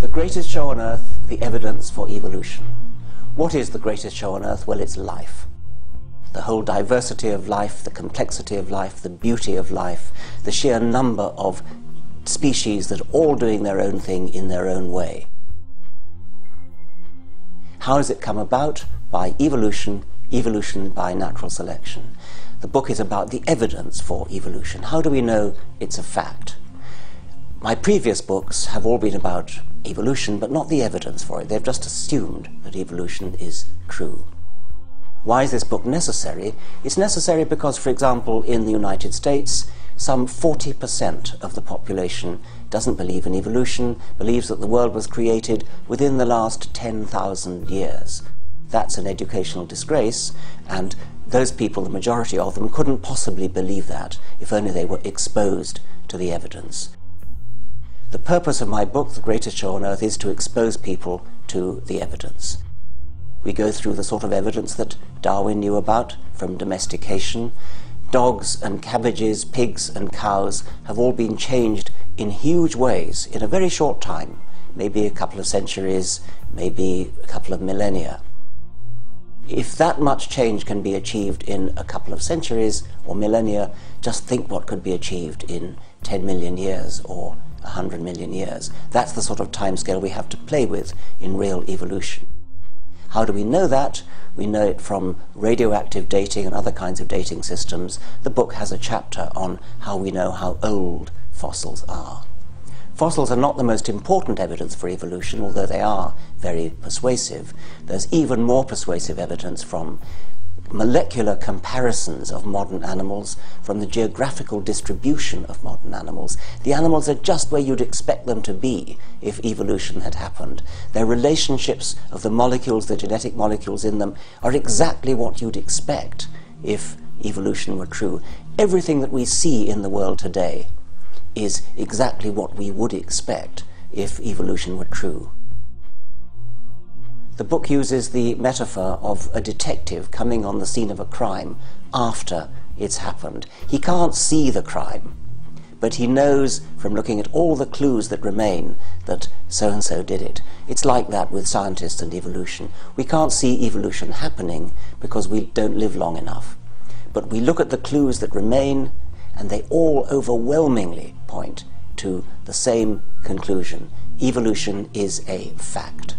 The greatest show on earth, the evidence for evolution. What is the greatest show on earth? Well, it's life. The whole diversity of life, the complexity of life, the beauty of life, the sheer number of species that are all doing their own thing in their own way. How does it come about? By evolution, evolution by natural selection. The book is about the evidence for evolution. How do we know it's a fact? My previous books have all been about evolution, but not the evidence for it. They've just assumed that evolution is true. Why is this book necessary? It's necessary because, for example, in the United States, some 40% of the population doesn't believe in evolution, believes that the world was created within the last 10,000 years. That's an educational disgrace, and those people, the majority of them, couldn't possibly believe that if only they were exposed to the evidence. The purpose of my book, The Greatest Show on Earth, is to expose people to the evidence. We go through the sort of evidence that Darwin knew about from domestication. Dogs and cabbages, pigs and cows have all been changed in huge ways in a very short time, maybe a couple of centuries, maybe a couple of millennia. If that much change can be achieved in a couple of centuries or millennia, just think what could be achieved in 10 million years or 100 million years. That's the sort of timescale we have to play with in real evolution. How do we know that? We know it from radioactive dating and other kinds of dating systems. The book has a chapter on how we know how old fossils are. Fossils are not the most important evidence for evolution, although they are very persuasive. There's even more persuasive evidence from molecular comparisons of modern animals, from the geographical distribution of modern animals. The animals are just where you'd expect them to be if evolution had happened. Their relationships of the molecules, the genetic molecules in them, are exactly what you'd expect if evolution were true. Everything that we see in the world today is exactly what we would expect if evolution were true. The book uses the metaphor of a detective coming on the scene of a crime after it's happened. He can't see the crime, but he knows from looking at all the clues that remain that so-and-so did it. It's like that with scientists and evolution. We can't see evolution happening because we don't live long enough. But we look at the clues that remain, and they all overwhelmingly point to the same conclusion. Evolution is a fact.